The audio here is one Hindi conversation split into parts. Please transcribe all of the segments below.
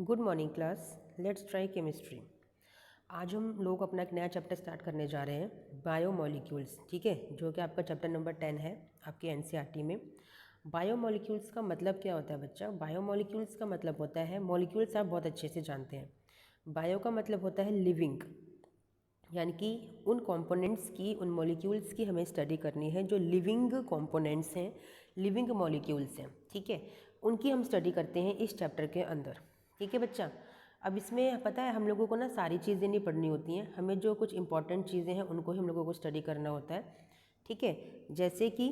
Good morning class, let's try chemistry. आज हम लोग अपना एक नया चैप्टर स्टार्ट करने जा रहे हैं, बायोमोलिक्यूल्स। ठीक है, जो कि आपका चैप्टर नंबर 10 है आपके एनसीईआरटी में। बायोमोलिक्यूल्स का मतलब क्या होता है बच्चा? बायोमोलिक्यूल्स का मतलब होता है, मॉलिक्यूल्स आप बहुत अच्छे से जानते हैं। बायो का मतलब होता है लिविंग, यानी कि उन कंपोनेंट्स की, उन मॉलिक्यूल्स की हमें स्टडी करनी है जो लिविंग कंपोनेंट्स हैं, लिविंग मॉलिक्यूल्स हैं। ठीक है, उनकी हम स्टडी करते हैं इस चैप्टर के अंदर। ठीक है बच्चा, अब इसमें पता है हम लोगों को ना सारी चीज़ें नहीं पढ़नी होती हैं, हमें जो कुछ इंपॉर्टेंट चीज़ें हैं उनको ही हम लोगों को स्टडी करना होता है। ठीक है, जैसे कि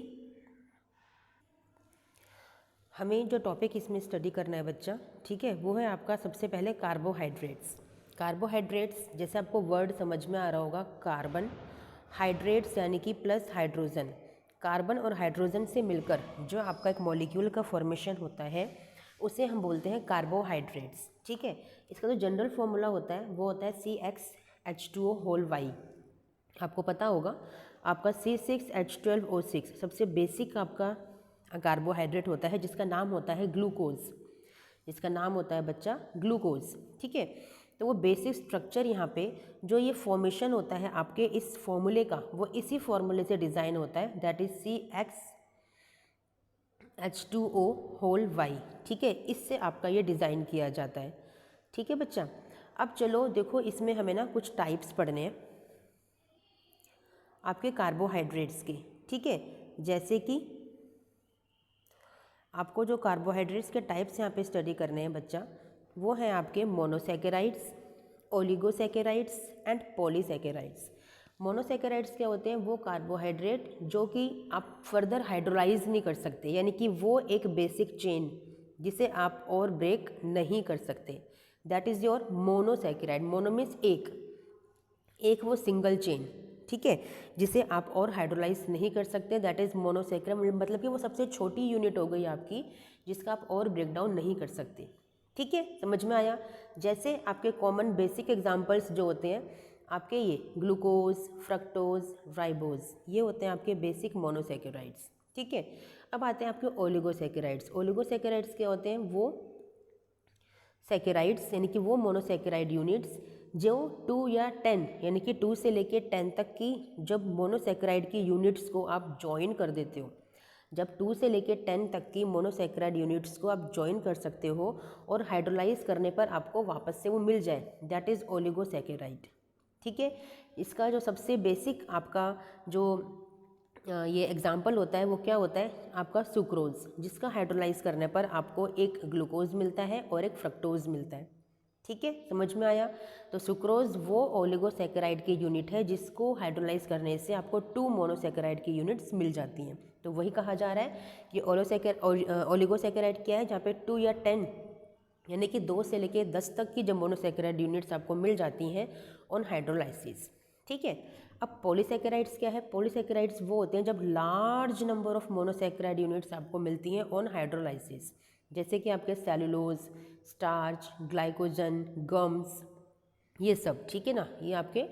हमें जो टॉपिक इसमें स्टडी करना है बच्चा, ठीक है, वो है आपका सबसे पहले कार्बोहाइड्रेट्स। कार्बोहाइड्रेट्स, जैसे आपको वर्ड समझ में आ रहा होगा, कार्बन, हाइड्रेट्स यानी कि प्लस हाइड्रोजन। कार्बन और हाइड्रोजन से मिलकर जो आपका एक मॉलिक्यूल का फॉर्मेशन होता है उसे हम बोलते हैं कार्बोहाइड्रेट्स। ठीक है, इसका जो जनरल फॉर्मूला होता है वो होता है CxH2O होल वाई। आपको पता होगा, आपका C6H12O6 सबसे बेसिक आपका कार्बोहाइड्रेट होता है, जिसका नाम होता है ग्लूकोज। जिसका नाम होता है बच्चा ग्लूकोज। ठीक है, तो वो बेसिक स्ट्रक्चर यहाँ पे जो ये फॉर्मेशन होता है आपके इस फॉर्मूले का, वो इसी फॉर्मूले से डिज़ाइन होता है, that is CxH2O whole Y. ठीक है, इससे आपका ये डिज़ाइन किया जाता है। ठीक है बच्चा, अब चलो देखो, इसमें हमें ना कुछ टाइप्स पढ़ने हैं आपके कार्बोहाइड्रेट्स के। ठीक है, जैसे कि आपको जो कार्बोहाइड्रेट्स के टाइप्स यहाँ पे स्टडी करने हैं बच्चा, वो हैं आपके monosaccharides, oligosaccharides and polysaccharides. Monosaccharides क्या होते हैं? वो कार्बोहाइड्रेट जो कि आप फर्दर हाइड्रोलाइज नहीं कर सकते, यानी कि वो एक बेसिक चेन जिसे आप और ब्रेक नहीं कर सकते, that is your monosaccharide. Mono means एक वो सिंगल चेन, ठीक है, जिसे आप और हाइड्रोलाइज नहीं कर सकते, दैट इज़ मोनोसैकेराइड। मतलब कि वो सबसे छोटी यूनिट हो गई आपकी, जिसका आप और ब्रेक डाउन नहीं कर सकते। ठीक है, समझ में आया? जैसे आपके कॉमन बेसिक एग्जांपल्स जो होते हैं आपके, ये ग्लूकोज, फ्रक्टोज, राइबोज, ये होते हैं आपके बेसिक मोनोसैकेराइड्स। ठीक है, अब आते हैं आपके ओलिगोसैकेराइड्स। ओलिगोसैकेराइड्स क्या होते हैं? वो सैकेराइड्स यानी कि वो मोनोसैकेराइड यूनिट्स जो 2 या 10 यानी कि 2 से लेके 10 तक की जब मोनोसैकेराइड की यूनिट्स को आप ज्वाइन कर देते हो, जब 2 से लेके 10 तक की मोनोसैकेराइड यूनिट्स को आप ज्वाइन कर सकते हो और हाइड्रोलाइज करने पर आपको वापस से वो मिल जाए, दैट इज़ ओलिगोसैकेराइड। ठीक है, इसका जो सबसे बेसिक आपका जो ये एग्जाम्पल होता है वो क्या होता है? आपका सुक्रोज, जिसका हाइड्रोलाइज करने पर आपको एक ग्लूकोज मिलता है और एक फ्रक्टोज मिलता है। ठीक है, समझ में आया? तो सुक्रोज वो ओलिगोसैकेराइड की यूनिट है जिसको हाइड्रोलाइज करने से आपको 2 मोनोसैकेराइड की यूनिट्स मिल जाती हैं। तो वही कहा जा रहा है कि ओलिगोसैकेराइड क्या है? जहाँ पे 2 या 10 यानी कि 2 से लेके 10 तक की जब मोनोसैकेराइड यूनिट्स आपको मिल जाती हैं ऑन हाइड्रोलाइसिस। ठीक है, अब पॉलीसैकेराइड्स क्या है? पॉलीसैकेराइड्स वो होते हैं जब large number of monosaccharide units आपको मिलती हैं ऑन हाइड्रोलाइसिस, जैसे कि आपके सेलुलोज, स्टार्च, ग्लाइकोजन, गम्स, ये सब। ठीक है ना, ये आपके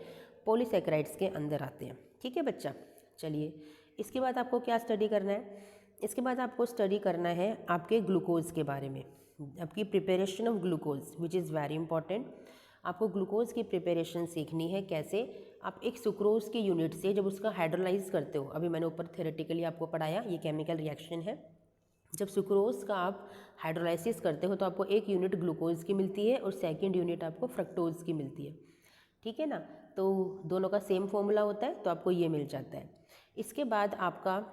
पॉलीसैकेराइड्स के अंदर आते हैं। ठीक है बच्चा, चलिए इसके बाद आपको क्या स्टडी करना है? इसके बाद आपको स्टडी करना है आपके ग्लूकोज के बारे में, आपकी preparation of glucose, which is very important. आपको ग्लूकोज की प्रिपरेशन सीखनी है, कैसे आप एक सुक्रोज की यूनिट से जब उसका हाइड्रोलाइज करते हो, अभी मैंने ऊपर थ्योरेटिकली आपको पढ़ाया, ये केमिकल रिएक्शन है। जब सुक्रोज का आप हाइड्रोलाइसिस करते हो तो आपको एक यूनिट ग्लूकोज की मिलती है और सेकंड यूनिट आपको फ्रक्टोज की मिलती है। ठीक है ना, तो दोनों का सेम फॉर्मूला होता है, तो आपको ये मिल जाता है। इसके बाद आपका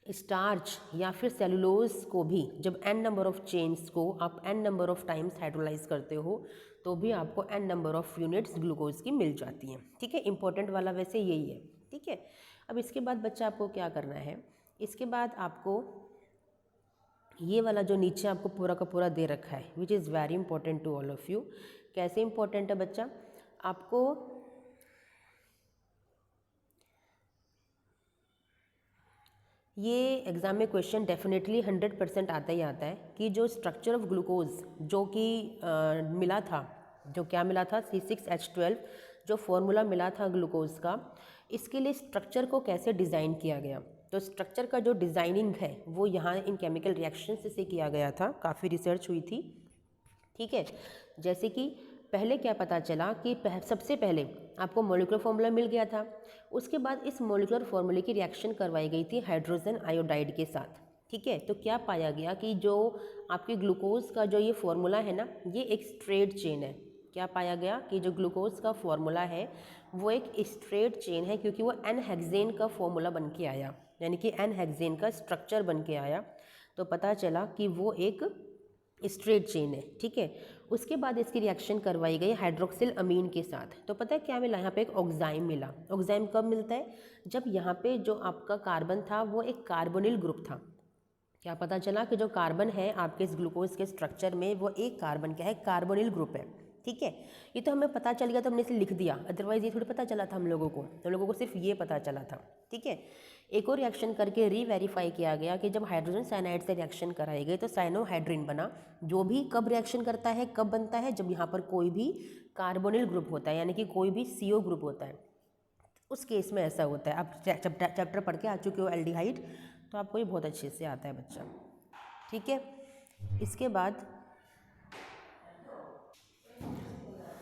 स्टार्च या फिर सेलुलोज को भी जब n नंबर ऑफ चेन्स को आप n number of times hydrolyse करते हो तो भी आपको n number of units glucose की मिल जाती हैं। ठीक है, इंपॉर्टेंट वाला वैसे यही है। ठीक है, अब इसके बाद बच्चा आपको क्या करना है? इसके बाद आपको ये वाला जो नीचे आपको पूरा का पूरा दे रखा है, which is very important to all of you. कैसे इंपॉर्टेंट है बच्चा? आपको ये एग्ज़ाम में क्वेश्चन डेफिनेटली 100% आता ही आता है कि जो स्ट्रक्चर ऑफ ग्लूकोज जो कि मिला था, जो क्या मिला था, C6H12, जो फॉर्मूला मिला था ग्लूकोज का, इसके लिए स्ट्रक्चर को कैसे डिज़ाइन किया गया। तो स्ट्रक्चर का जो डिज़ाइनिंग है वो यहाँ इन केमिकल रिएक्शंस से किया गया था, काफ़ी रिसर्च हुई थी। ठीक है। जैसे कि पहले क्या पता चला कि सबसे पहले आपको मॉलिक्यूलर फॉर्मूला मिल गया था, उसके बाद इस मॉलिक्यूलर फॉर्मूले की रिएक्शन करवाई गई थी हाइड्रोजन आयोडाइड के साथ। ठीक है, तो क्या पाया गया कि जो आपके ग्लूकोज का जो ये फॉर्मूला है ना, ये एक स्ट्रेट चेन है। क्या पाया गया कि जो ग्लूकोज का फॉर्मूला है वो एक स्ट्रेट चेन है, क्योंकि वो एन हेक्सेन का फॉर्मूला बन के आया, यानी कि एन हेक्सेन का स्ट्रक्चर बन के आया। तो पता चला कि वो एक स्ट्रेट चेन है। ठीक है, उसके बाद इसकी रिएक्शन करवाई गई हाइड्रोक्सिल अमीन के साथ। तो पता है क्या मिला, यहाँ पे एक ऑक्साइम मिला। ऑक्साइम कब मिलता है, जब यहाँ पे जो आपका कार्बन था वो एक कार्बोनिल ग्रुप था। क्या पता चला कि जो कार्बन है आपके इस ग्लूकोज के स्ट्रक्चर में वो एक कार्बन क्या है, कार्बोनिल ग्रुप है। ठीक है, ये तो हमें पता चल गया तो हमने इसे लिख दिया, अदरवाइज ये थोड़ी पता चला था हम लोगों को सिर्फ ये पता चला था। ठीक है, एक और रिएक्शन करके रीवेरीफाई किया गया कि जब हाइड्रोजन साइनाइड से रिएक्शन कराई गई तो साइनोहाइड्रिन बना, जो भी कब रिएक्शन करता है, कब बनता है, जब यहाँ पर कोई भी कार्बोनिल ग्रुप होता है, यानी कि कोई भी CO ग्रुप होता है, उस केस में ऐसा होता है। आप चैप्टर पढ़ के आ चुके हो एल्डिहाइड, तो आपको ये बहुत अच्छे से आता है बच्चा। ठीक है, इसके बाद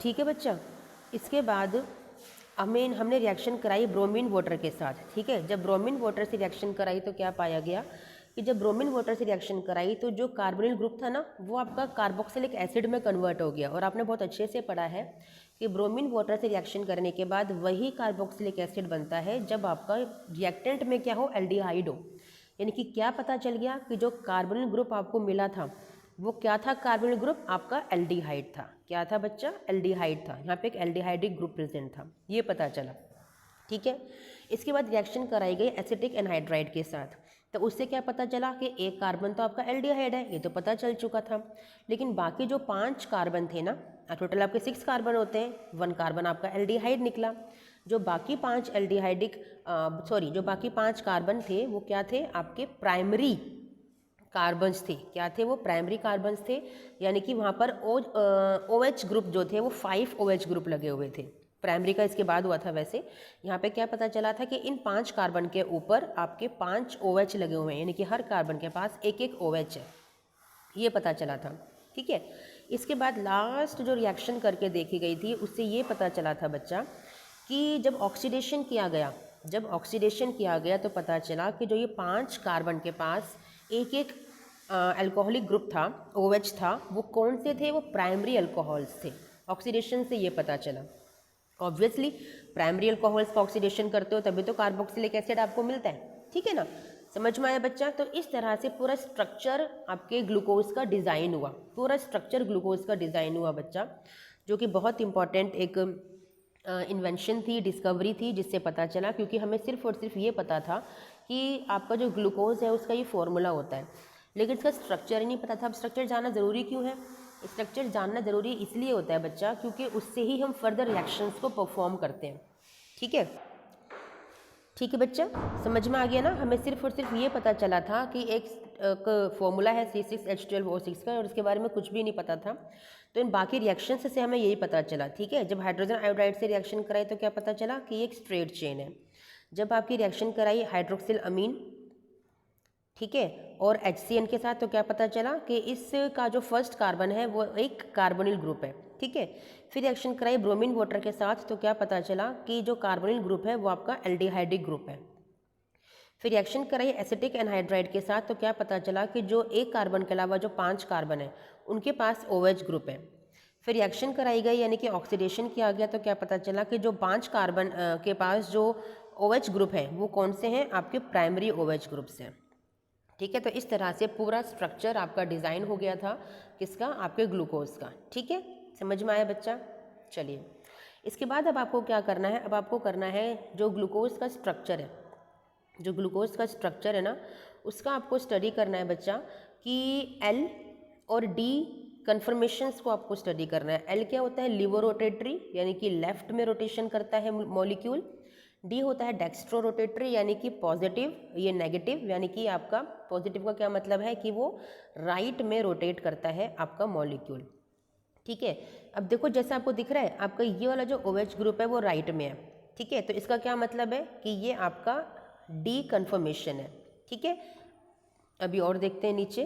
ठीक है बच्चा, इसके बाद हमने रिएक्शन कराई ब्रोमीन वाटर के साथ। ठीक है, जब ब्रोमीन वाटर से रिएक्शन कराई तो क्या पाया गया कि जब ब्रोमीन वाटर से रिएक्शन कराई तो जो कार्बोनिल ग्रुप था ना वो आपका कार्बोक्सिलिक एसिड में कन्वर्ट हो गया। और आपने बहुत अच्छे से पढ़ा है कि ब्रोमीन वाटर से रिएक्शन करने के बाद वही कार्बोक्सिलिक एसिड बनता है जब आपका रिएक्टेंट में क्या हो, एल्डिहाइड हो। यानी कि क्या पता चल गया कि जो कार्बोनिल ग्रुप आपको मिला था वो क्या था, कार्बोनिल ग्रुप आपका एल्डिहाइड था। क्या था बच्चा, एल्डिहाइड था। यहाँ पे एक एल्डिहाइडिक ग्रुप प्रेजेंट था, ये पता चला। ठीक है, इसके बाद रिएक्शन कराई गई एसिटिक एनहाइड्राइड के साथ। तो उससे क्या पता चला कि एक कार्बन तो आपका एल्डिहाइड है, ये तो पता चल चुका था, लेकिन बाकी जो 5 कार्बन थे ना, टोटल आपके 6 कार्बन होते हैं, 1 कार्बन आपका एल्डिहाइड निकला। जो बाकी 5 जो बाकी 5 कार्बन थे वो क्या थे, आपके प्राइमरी कार्बन्स थे। क्या थे वो, प्राइमरी कार्बन्स थे, यानी कि वहाँ पर OH ग्रुप जो थे वो 5 OH ग्रुप लगे हुए थे। प्राइमरी का इसके बाद हुआ था। वैसे यहाँ पे क्या पता चला था कि इन 5 कार्बन के ऊपर आपके 5 OH लगे हुए हैं, यानी कि हर कार्बन के पास एक एक OH है, ये पता चला था। ठीक है, इसके बाद लास्ट जो रिएक्शन करके देखी गई थी उससे ये पता चला था बच्चा कि जब ऑक्सीडेशन किया गया तो पता चला कि जो ये 5 कार्बन के पास एक एक अल्कोहलिक ग्रुप था, OH था, वो कौन से थे, वो प्राइमरी अल्कोहल्स थे। ऑक्सीडेशन से ये पता चला। ऑब्वियसली प्राइमरी अल्कोहल्स का ऑक्सीडेशन करते हो तभी तो कार्बोक्सिलिक एसिड आपको मिलता है। ठीक है ना, समझ में आया बच्चा। तो इस तरह से पूरा स्ट्रक्चर आपके ग्लूकोज का डिज़ाइन हुआ, पूरा स्ट्रक्चर ग्लूकोज का डिज़ाइन हुआ बच्चा, जो कि बहुत इंपॉर्टेंट एक इन्वेंशन थी, डिस्कवरी थी, जिससे पता चला। क्योंकि हमें सिर्फ और सिर्फ ये पता था कि आपका जो ग्लूकोज है उसका ये फॉर्मूला होता है, लेकिन इसका स्ट्रक्चर ही नहीं पता था। अब स्ट्रक्चर जानना ज़रूरी क्यों है, स्ट्रक्चर जानना ज़रूरी इसलिए होता है बच्चा क्योंकि उससे ही हम फर्दर रिएक्शंस को परफॉर्म करते हैं। ठीक है, ठीक है बच्चा, समझ में आ गया ना। हमें सिर्फ और सिर्फ ये पता चला था कि एक फॉर्मूला है C6H12O6 का, और इसके बारे में कुछ भी नहीं पता था। तो इन बाकी रिएक्शन से हमें यही पता चला। ठीक है, जब हाइड्रोजन आयोडाइड से रिएक्शन कराई तो क्या पता चला कि ये एक स्ट्रेट चेन है। जब आपकी रिएक्शन कराई हाइड्रोक्सिल अमीन, ठीक है, और HCN के साथ, तो क्या पता चला कि इसका जो फर्स्ट कार्बन है वो एक कार्बोनिल ग्रुप है। ठीक है, फिर रिएक्शन कराई ब्रोमीन वाटर के साथ तो क्या पता चला कि जो कार्बोनिल ग्रुप है वो आपका एल्डिहाइडिक ग्रुप है। फिर रिएक्शन कराई एसिटिक एनहाइड्राइड के साथ तो क्या पता चला कि जो एक कार्बन के अलावा जो 5 कार्बन है उनके पास OH ग्रुप है। फिर रिएक्शन कराई गई यानी कि ऑक्सीडेशन किया गया तो क्या पता चला कि जो 5 कार्बन के पास जो OH ग्रुप है वो कौन से हैं, आपके प्राइमरी OH ग्रुप से। ठीक है, तो इस तरह से पूरा स्ट्रक्चर आपका डिज़ाइन हो गया था, किसका, आपके ग्लूकोज का। ठीक है, समझ में आया बच्चा। चलिए, इसके बाद अब आपको क्या करना है, अब आपको करना है जो ग्लूकोज का स्ट्रक्चर है, जो ग्लूकोज का स्ट्रक्चर है ना, उसका आपको स्टडी करना है बच्चा कि L और D कन्फर्मेशंस को आपको स्टडी करना है। L क्या होता है, लिवो रोटेटरी, यानी कि लेफ्ट में रोटेशन करता है मॉलिक्यूल। D होता है डेक्स्ट्रो रोटेटरी, यानी कि पॉजिटिव, ये नेगेटिव, यानी कि आपका पॉजिटिव का क्या मतलब है कि वो राइट में रोटेट करता है आपका मॉलिक्यूल। ठीक है, अब देखो जैसा आपको दिख रहा है, आपका ये वाला जो OH ग्रुप है वो राइट में है। ठीक है, तो इसका क्या मतलब है कि ये आपका D कन्फर्मेशन है। ठीक है, अभी और देखते हैं नीचे।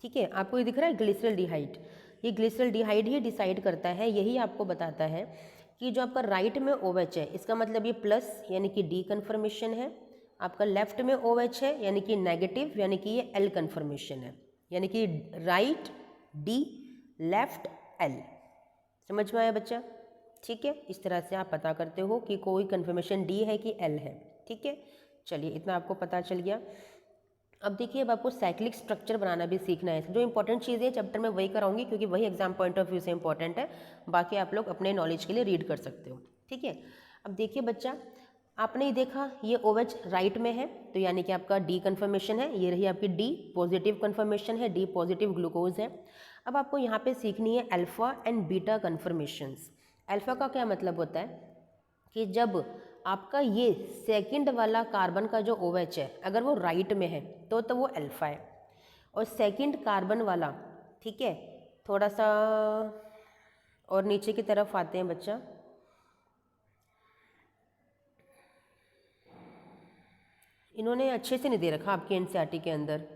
ठीक है, आपको ये दिख रहा है ग्लिसरॉल्डिहाइड, ये ग्लिसरॉल्डिहाइड ही डिसाइड करता है, यही आपको बताता है कि जो आपका राइट में OH है इसका मतलब ये प्लस यानी कि डी कन्फर्मेशन है, आपका लेफ्ट में OH है यानी कि नेगेटिव यानी कि ये L कन्फर्मेशन है, यानी कि राइट D लेफ्ट L। समझ में आया बच्चा? ठीक है, इस तरह से आप पता करते हो कि कोई कन्फर्मेशन D है कि L है। ठीक है, चलिए इतना आपको पता चल गया। अब देखिए, अब आपको साइक्लिक स्ट्रक्चर बनाना भी सीखना है। जो इंपॉर्टेंट चीज़ें चैप्टर में वही कराऊंगी क्योंकि वही एग्जाम पॉइंट ऑफ व्यू से इंपॉर्टेंट है, बाकी आप लोग अपने नॉलेज के लिए रीड कर सकते हो। ठीक है, अब देखिए बच्चा, आपने ही देखा ये OH राइट में है तो यानी कि आपका D कन्फर्मेशन है, ये रही आपकी D पॉजिटिव कन्फर्मेशन है, D पॉजिटिव ग्लूकोज है। अब आपको यहाँ पे सीखनी है alpha and beta conformations. Alpha का क्या मतलब होता है कि जब आपका ये सेकंड वाला कार्बन का जो OH है अगर वो राइट में है तो वो अल्फ़ा है, और सेकंड कार्बन वाला, ठीक है, थोड़ा सा और नीचे की तरफ आते हैं बच्चा, इन्होंने अच्छे से नहीं दे रखा आपके NCERT के अंदर,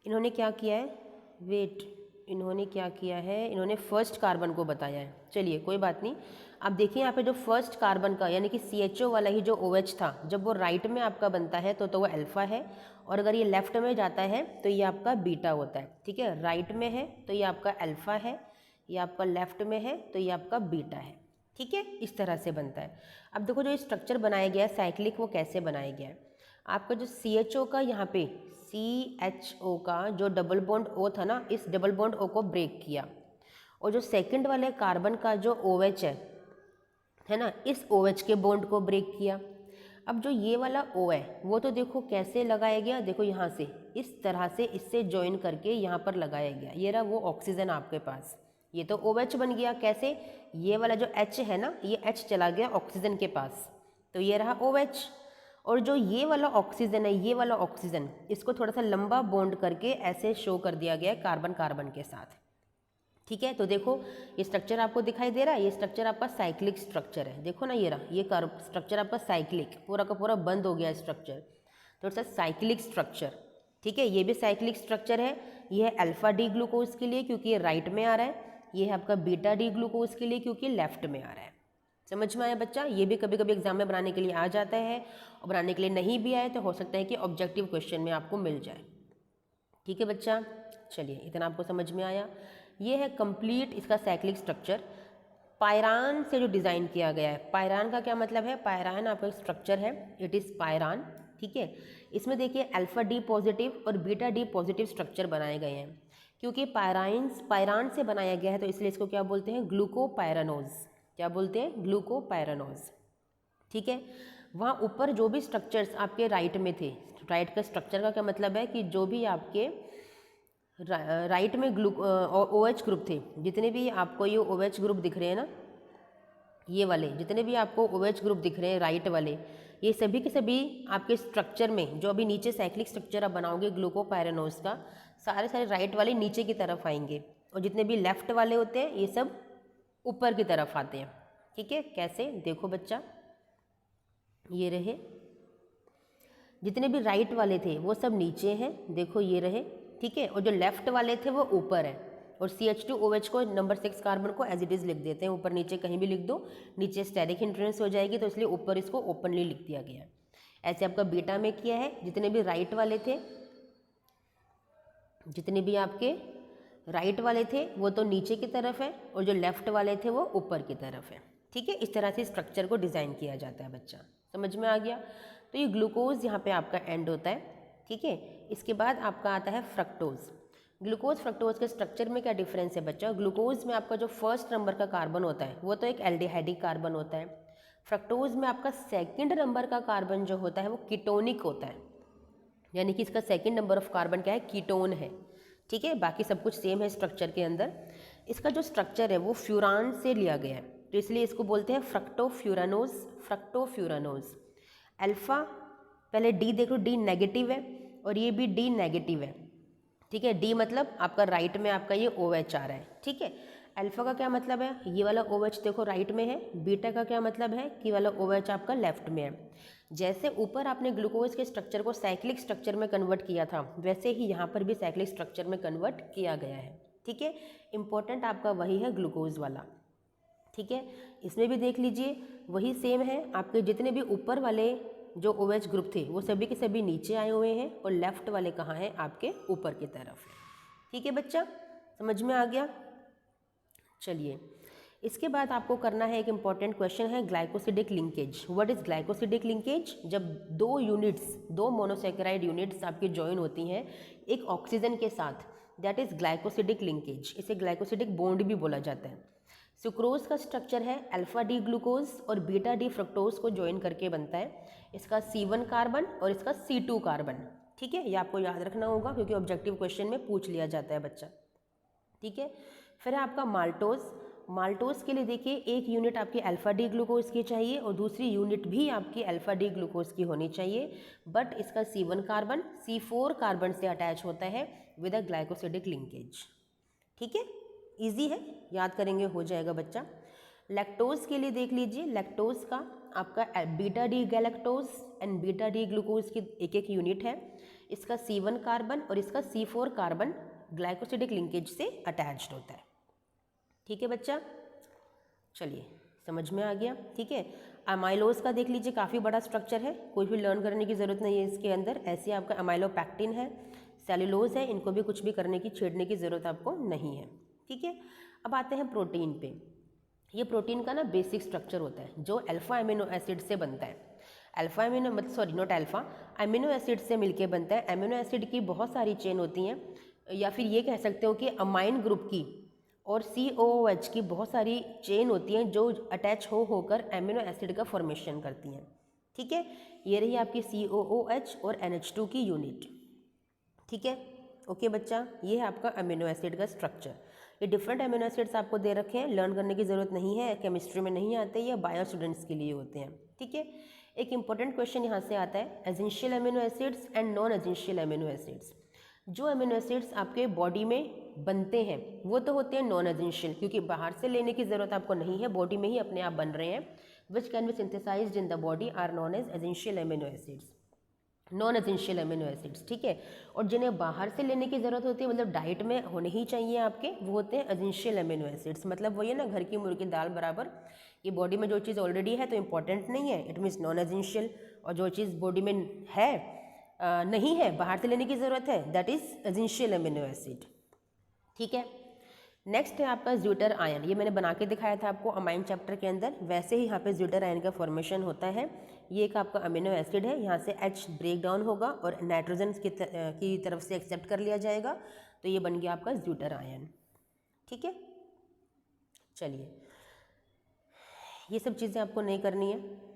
इन्होंने क्या किया है, वेट, इन्होंने क्या किया है, इन्होंने फर्स्ट कार्बन को बताया है। चलिए कोई बात नहीं, आप देखिए यहाँ पे जो फर्स्ट कार्बन का यानी कि CHO वाला ही जो OH था, जब वो राइट में आपका बनता है तो वो अल्फ़ा है, और अगर ये लेफ्ट में जाता है तो ये आपका बीटा होता है। ठीक है, राइट में है तो ये आपका अल्फ़ा है, ये आपका लेफ्ट में है तो ये आपका बीटा है। ठीक है, इस तरह से बनता है। अब देखो जो स्ट्रक्चर बनाया गया है साइक्लिक, वो कैसे बनाया गया है, आपका जो CHO का यहाँ पे CHO का जो डबल बॉन्ड O था ना, इस डबल बॉन्ड O को ब्रेक किया, और जो सेकंड वाले कार्बन का जो OH है ना, इस OH के बॉन्ड को ब्रेक किया। अब जो ये वाला O है वो तो देखो कैसे लगाया गया, देखो यहाँ से इस तरह से इससे ज्वाइन करके यहाँ पर लगाया गया, ये रहा वो ऑक्सीजन आपके पास, ये तो OH बन गया। कैसे, ये वाला जो H है ना, ये H चला गया ऑक्सीजन के पास, तो ये रहा OH, और जो ये वाला ऑक्सीजन है, ये वाला ऑक्सीजन, इसको थोड़ा सा लंबा बॉन्ड करके ऐसे शो कर दिया गया है कार्बन कार्बन के साथ। ठीक है, तो देखो ये स्ट्रक्चर आपको दिखाई दे रहा है, ये स्ट्रक्चर आपका साइक्लिक स्ट्रक्चर है। देखो ना, ये रहा ये स्ट्रक्चर आपका साइक्लिक, पूरा का पूरा बंद हो गया स्ट्रक्चर, तो इट्स साइक्लिक स्ट्रक्चर। ठीक है, ये भी साइक्लिक स्ट्रक्चर है, ये है अल्फा डी ग्लूकोज के लिए क्योंकि ये राइट में आ रहा है, ये है आपका बीटा डी ग्लूकोज के लिए क्योंकि लेफ्ट में आ रहा है। समझ में आया बच्चा? ये भी कभी कभी एग्जाम में बनाने के लिए आ जाता है, और बनाने के लिए नहीं भी आए तो हो सकता है कि ऑब्जेक्टिव क्वेश्चन में आपको मिल जाए। ठीक है बच्चा, चलिए इतना आपको समझ में आया। ये है कंप्लीट इसका साइक्लिक स्ट्रक्चर, पायरान से जो डिज़ाइन किया गया है। पायरान का क्या मतलब है, पायरान आपका एक स्ट्रक्चर है, इट इज़ पायरान। ठीक है, इसमें देखिए अल्फा डी पॉजिटिव और बीटा डी पॉजिटिव स्ट्रक्चर बनाए गए हैं। क्योंकि पायरान से बनाया गया है तो इसलिए इसको क्या बोलते हैं, ग्लूकोपायरानोज। क्या बोलते हैं, ग्लूकोपायरानोज। ठीक है, वहाँ ऊपर जो भी स्ट्रक्चर्स आपके राइट में थे, राइट का स्ट्रक्चर का क्या मतलब है कि जो भी आपके राइट में OH ग्रुप थे, जितने भी आपको ये OH ग्रुप दिख रहे हैं ना, ये वाले जितने भी आपको OH ग्रुप दिख रहे हैं राइट वाले, ये सभी के सभी आपके स्ट्रक्चर में जो अभी नीचे साइक्लिक स्ट्रक्चर आप बनाओगे ग्लूकोपायरानोज का, सारे राइट वाले नीचे की तरफ आएंगे, और जितने भी लेफ्ट वाले होते हैं ये सब ऊपर की तरफ आते हैं। ठीक है, कैसे, देखो बच्चा, ये रहे जितने भी राइट वाले थे वो सब नीचे हैं, देखो ये रहे। ठीक है, और जो लेफ्ट वाले थे वो ऊपर है, और CH2OH को नंबर 6 कार्बन को एज इट इज़ लिख देते हैं, ऊपर नीचे कहीं भी लिख दो, नीचे स्टेरिक हिंड्रेंस हो जाएगी तो इसलिए ऊपर इसको ओपनली लिख दिया गया है। ऐसे आपका बीटा में किया है, जितने भी राइट वाले थे, जितने भी आपके राइट वाले थे वो तो नीचे की तरफ है, और जो लेफ्ट वाले थे वो ऊपर की तरफ है। ठीक है, इस तरह से स्ट्रक्चर को डिज़ाइन किया जाता है बच्चा, समझ में आ गया? तो ये ग्लूकोज यहाँ पे आपका एंड होता है। ठीक है, इसके बाद आपका आता है फ्रक्टोज। ग्लूकोज फ्रक्टोज के स्ट्रक्चर में क्या डिफरेंस है बच्चा, ग्लूकोज में आपका जो फर्स्ट नंबर का कार्बन होता है वो तो एक एल्डिहाइडिक कार्बन होता है, फ्रक्टोज में आपका सेकंड नंबर का कार्बन जो होता है वो कीटोनिक होता है, यानी कि इसका सेकंड नंबर ऑफ कार्बन क्या है, कीटोन है। ठीक है, बाकी सब कुछ सेम है स्ट्रक्चर के अंदर। इसका जो स्ट्रक्चर है वो फ्यूरान से लिया गया है, तो इसलिए इसको बोलते हैं फ्रक्टोफ्यूरानोज। फ्रक्टोफ्यूरानोज अल्फा, पहले डी देखो, डी नेगेटिव है और ये भी डी नेगेटिव है। ठीक है, डी मतलब आपका राइट में आपका ये OH आ रहा है। ठीक है, अल्फा का क्या मतलब है, ये वाला OH देखो राइट में है। बीटा का क्या मतलब है कि वाला OH आपका लेफ्ट में है। जैसे ऊपर आपने ग्लूकोज के स्ट्रक्चर को साइक्लिक स्ट्रक्चर में कन्वर्ट किया था, वैसे ही यहाँ पर भी साइक्लिक स्ट्रक्चर में कन्वर्ट किया गया है। ठीक है, इंपॉर्टेंट आपका वही है ग्लूकोज वाला। ठीक है, इसमें भी देख लीजिए वही सेम है, आपके जितने भी ऊपर वाले जो OH ग्रुप थे वो सभी के सभी नीचे आए हुए हैं और लेफ्ट वाले कहाँ हैं, आपके ऊपर की तरफ है। ठीक है बच्चा, समझ में आ गया। चलिए, इसके बाद आपको करना है एक इम्पॉर्टेंट क्वेश्चन है glycosidic linkage. What is glycosidic linkage? जब दो यूनिट्स, दो मोनोसेकेराइड यूनिट्स आपकी ज्वाइन होती हैं एक ऑक्सीजन के साथ, दैट इज ग्लाइकोसिडिक लिंकेज। इसे ग्लाइकोसिडिक बॉन्ड भी बोला जाता है। सुक्रोज का स्ट्रक्चर है अल्फा डी ग्लूकोज और बीटा डी फ्रक्टोज को ज्वाइन करके बनता है। इसका C1 कार्बन और इसका C2 कार्बन। ठीक है, ये आपको याद रखना होगा क्योंकि ऑब्जेक्टिव क्वेश्चन में पूछ लिया जाता है बच्चा। ठीक है, फिर है आपका माल्टोज। माल्टोज के लिए देखिए एक यूनिट आपकी अल्फा डी ग्लूकोज की चाहिए और दूसरी यूनिट भी आपकी अल्फा डी ग्लूकोज की होनी चाहिए, बट इसका C1 कार्बन C4 कार्बन से अटैच होता है विद अ ग्लाइकोसिडिक लिंकेज। ठीक है, इजी है, याद करेंगे हो जाएगा बच्चा। लैक्टोज के लिए देख लीजिए, लैक्टोज का आपका beta D galactose and beta D glucose की एक एक यूनिट है। इसका C1 कार्बन और इसका C4 कार्बन ग्लाइकोसिडिक लिंकेज से अटैच्ड होता है। ठीक है बच्चा, चलिए समझ में आ गया। ठीक है, अमाइलोज का देख लीजिए काफ़ी बड़ा स्ट्रक्चर है, कोई भी लर्न करने की ज़रूरत नहीं है इसके अंदर। ऐसे आपका अमाइलोपैक्टिन है, सेलुलोज है, इनको भी कुछ भी करने की, छेड़ने की ज़रूरत आपको नहीं है। ठीक है, अब आते हैं प्रोटीन पे। ये प्रोटीन का ना बेसिक स्ट्रक्चर होता है जो अल्फा अमीनो एसिड से बनता है। अल्फा अमीनो मतलब sorry not alpha, amino acid से मिलके बनता है। अमीनो एसिड की बहुत सारी चेन होती हैं, या फिर ये कह सकते हो कि अमाइन ग्रुप की और COOH की बहुत सारी चेन होती हैं जो अटैच होकर अमीनो एसिड का फॉर्मेशन करती हैं। ठीक है, ये रही आपकी COOH और NH2 की यूनिट। ठीक है, ओके बच्चा, ये है आपका अमीनो एसिड का स्ट्रक्चर। ये डिफरेंट अमीनो एसिड्स आपको दे रखे हैं, लर्न करने की ज़रूरत नहीं है, केमिस्ट्री में नहीं आते, ये बायो स्टूडेंट्स के लिए होते हैं। ठीक है, एक इंपॉर्टेंट क्वेश्चन यहाँ से आता है, essential amino acids and non essential amino acids. जो अमीनो एसिड्स आपके बॉडी में बनते हैं वो तो होते हैं नॉन एसेंशियल, क्योंकि बाहर से लेने की ज़रूरत आपको नहीं है, बॉडी में ही अपने आप बन रहे हैं। Which can be synthesized in the body are non as essential amino acids, non essential amino acids. ठीक है, और जिन्हें बाहर से लेने की ज़रूरत होती है, मतलब डाइट में होने ही चाहिए आपके, वो होते हैं एसेंशियल अमीनो एसिड्स। मतलब वही है ना, घर की मुर्गी दाल बराबर, ये बॉडी में जो चीज़ ऑलरेडी है तो इंपॉर्टेंट नहीं है, इट मीन्स नॉन एसेंशियल, और जो चीज़ बॉडी में है नहीं है, बाहर से लेने की ज़रूरत है, that is essential amino acid. ठीक है, नेक्स्ट है आपका ज्यूटर आयन। ये मैंने बना के दिखाया था आपको अमाइन चैप्टर के अंदर, वैसे ही यहाँ पे ज्यूटर आयन का फॉर्मेशन होता है। ये एक आपका अमीनो एसिड है, यहाँ से H ब्रेक डाउन होगा और नाइट्रोजन की तरफ से एक्सेप्ट कर लिया जाएगा, तो ये बन गया आपका ज्यूटर आयन। ठीक है, चलिए ये सब चीज़ें आपको नहीं करनी है।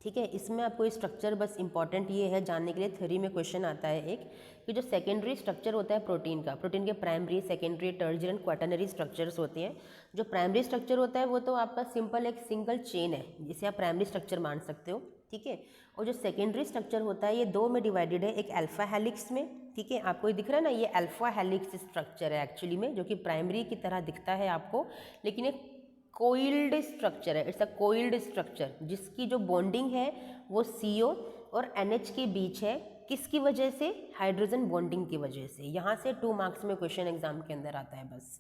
ठीक है, इसमें आपको स्ट्रक्चर बस इंपॉर्टेंट ये है जानने के लिए, थ्योरी में क्वेश्चन आता है एक, कि जो सेकेंडरी स्ट्रक्चर होता है प्रोटीन का, प्रोटीन के primary, secondary, tertiary and quaternary structures होते हैं। जो प्राइमरी स्ट्रक्चर होता है वो तो आपका सिंपल एक सिंगल चेन है, जिसे आप प्राइमरी स्ट्रक्चर मान सकते हो। ठीक है, और जो सेकेंडरी स्ट्रक्चर होता है ये दो में डिवाइडेड है, एक अल्फा हेलिक्स में। ठीक है, आपको ये दिख रहा है ना, ये अल्फा हेलिक्स स्ट्रक्चर है एक्चुअली में, जो कि प्राइमरी की तरह दिखता है आपको, लेकिन एक कोइल्ड स्ट्रक्चर है, इट्स अ कोइल्ड स्ट्रक्चर, जिसकी जो बॉन्डिंग है वो CO और NH के बीच है। किसकी वजह से? हाइड्रोजन बॉन्डिंग की वजह से। यहाँ से 2 मार्क्स में क्वेश्चन एग्जाम के अंदर आता है बस।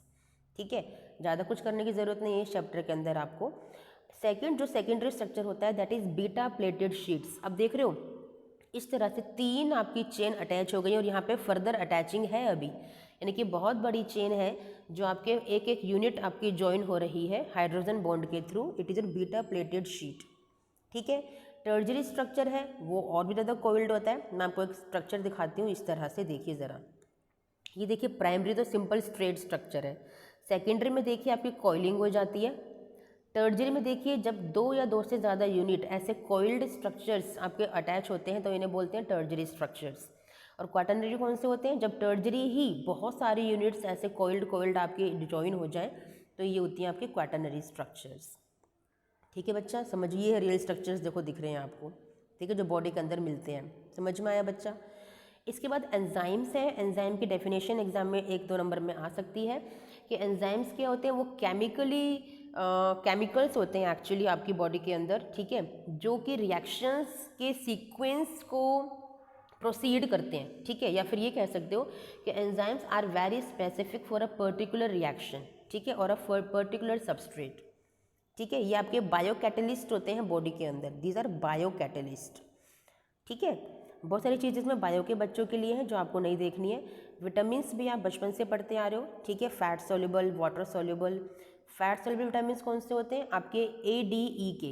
ठीक है, ज़्यादा कुछ करने की ज़रूरत नहीं है इस चैप्टर के अंदर आपको। सेकेंड जो सेकेंडरी स्ट्रक्चर होता है that is beta pleated sheets. अब देख रहे हो इस तरह से 3 आपकी चेन अटैच हो गई और यहाँ पे फर्दर अटैचिंग है अभी, यानी कि बहुत बड़ी चेन है जो आपके एक एक यूनिट आपकी ज्वाइन हो रही है हाइड्रोजन बॉन्ड के through. It is a beta pleated sheet. ठीक है, टर्शियरी स्ट्रक्चर है वो और भी ज़्यादा कोइल्ड होता है। मैं आपको एक स्ट्रक्चर दिखाती हूँ इस तरह से, देखिए ज़रा। ये देखिए प्राइमरी तो सिंपल स्ट्रेट स्ट्रक्चर है, सेकेंडरी में देखिए आपकी कॉइलिंग हो जाती है, टर्शियरी में देखिए जब 2 या 2 से ज़्यादा यूनिट ऐसे कोइल्ड स्ट्रक्चर्स आपके अटैच होते हैं तो इन्हें बोलते हैं टर्शियरी स्ट्रक्चर्स। और क्वाटर्नरी कौन से होते हैं? जब टर्शियरी ही बहुत सारी यूनिट्स ऐसे कोइल्ड आपके ज्वाइन हो जाए तो ये होती हैं आपके क्वाटर्नरी स्ट्रक्चर्स। ठीक है बच्चा, समझिए रियल स्ट्रक्चर्स देखो दिख रहे हैं आपको। ठीक है, जो बॉडी के अंदर मिलते हैं, समझ में आया बच्चा। इसके बाद एंजाइम्स है। एंजाइम की डेफिनेशन एग्जाम में 1-2 नंबर में आ सकती है कि एंजाइम्स क्या होते हैं, वो केमिकली केमिकल्स होते हैं एक्चुअली आपकी बॉडी के अंदर, ठीक है, जो कि रिएक्शंस के सीक्वेंस को प्रोसीड करते हैं, ठीक है, या फिर ये कह सकते हो कि enzymes are very specific for a particular reaction, ठीक है, और अ पर्टिकुलर सबस्ट्रेट, ठीक है। ये आपके बायो कैटलिस्ट होते हैं बॉडी के अंदर, दीज आर बायो कैटलिस्ट, ठीक है। बहुत सारी चीज़ इसमें बायो के बच्चों के लिए हैं जो आपको नहीं देखनी है। विटामिन्स भी आप बचपन से पढ़ते आ रहे हो, ठीक है, fat soluble, water soluble. Fat soluble vitamins कौन से होते हैं आपके ADE के,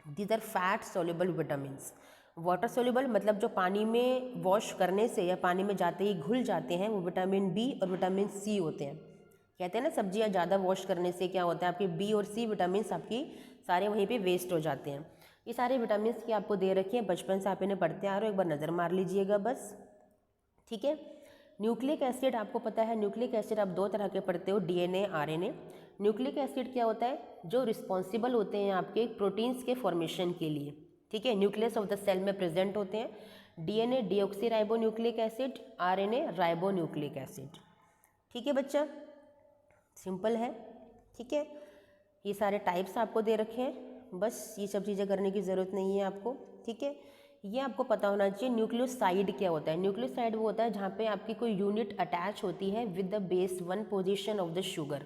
these are fat soluble vitamins. Water soluble मतलब जो पानी में वॉश करने से या पानी में जाते ही घुल जाते हैं, वो विटामिन B और विटामिन C होते हैं। कहते हैं ना सब्जियां ज़्यादा वॉश करने से क्या होता है, आपके B और C विटामिन आपकी सारे वहीं पे वेस्ट हो जाते हैं। ये सारे विटामिन की आपको दे रखी हैं, बचपन से आप इन्हें पढ़ते आ रहे हो, एक बार नज़र मार लीजिएगा बस, ठीक है। न्यूक्लिक एसिड आपको पता है, न्यूक्लिक एसिड आप दो तरह के पढ़ते हो, DNA RNA। न्यूक्लिक एसिड क्या होता है, जो रिस्पॉन्सिबल होते हैं आपके प्रोटीन्स के फॉर्मेशन के लिए, ठीक है, न्यूक्लियस ऑफ द सेल में प्रेजेंट होते हैं। DNA deoxy ribo nucleic acid, RNA ribo nucleic acid, ठीक है बच्चा, सिंपल है, ठीक है। ये सारे टाइप्स आपको दे रखे हैं, बस ये सब चीज़ें करने की ज़रूरत नहीं है आपको, ठीक है। ये आपको पता होना चाहिए न्यूक्लियोसाइड क्या होता है। न्यूक्लियोसाइड वो होता है जहाँ पे आपकी कोई यूनिट अटैच होती है with the base 1 position of the sugar,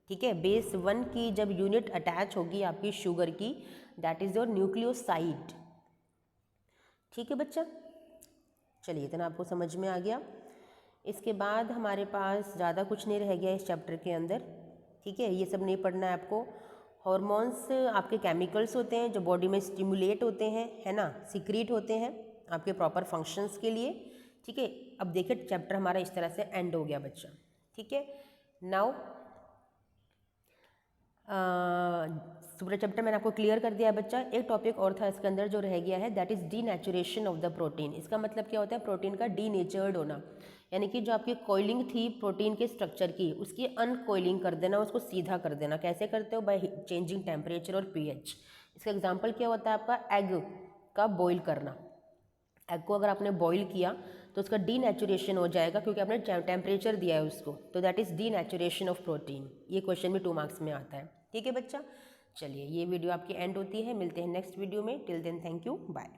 ठीक है, बेस 1 की जब यूनिट अटैच होगी आपकी शुगर की, दैट इज़ योर न्यूक्लियोसाइड, ठीक है बच्चा। चलिए इतना आपको समझ में आ गया। इसके बाद हमारे पास ज़्यादा कुछ नहीं रह गया इस चैप्टर के अंदर, ठीक है, ये सब नहीं पढ़ना है आपको। हॉर्मोन्स आपके केमिकल्स होते हैं जो बॉडी में स्टिमुलेट होते हैं, है ना, सीक्रेट होते हैं आपके प्रॉपर फंक्शंस के लिए, ठीक है। अब देखिए चैप्टर हमारा इस तरह से एंड हो गया बच्चा, ठीक है। नाउ पूरा चैप्टर मैंने आपको क्लियर कर दिया है बच्चा। एक टॉपिक और था इसके अंदर जो रह गया है, that is denaturation of the protein. इसका मतलब क्या होता है, प्रोटीन का डीनेचर्ड होना, यानी कि जो आपकी कॉइलिंग थी प्रोटीन के स्ट्रक्चर की, उसकी अनकॉइलिंग कर देना, उसको सीधा कर देना। कैसे करते हो, बाय चेंजिंग टेम्परेचर और pH। इसका एग्जाम्पल क्या होता है आपका, एग का बॉईल करना। एग को अगर आपने बॉईल किया तो उसका डीनेचुरेशन हो जाएगा, क्योंकि आपने टेम्परेचर दिया है उसको, तो that is denaturation of protein. ये क्वेश्चन भी 2 मार्क्स में आता है, ठीक है बच्चा। चलिए ये वीडियो आपकी एंड होती है, मिलते हैं नेक्स्ट वीडियो में। Till then thank you, bye.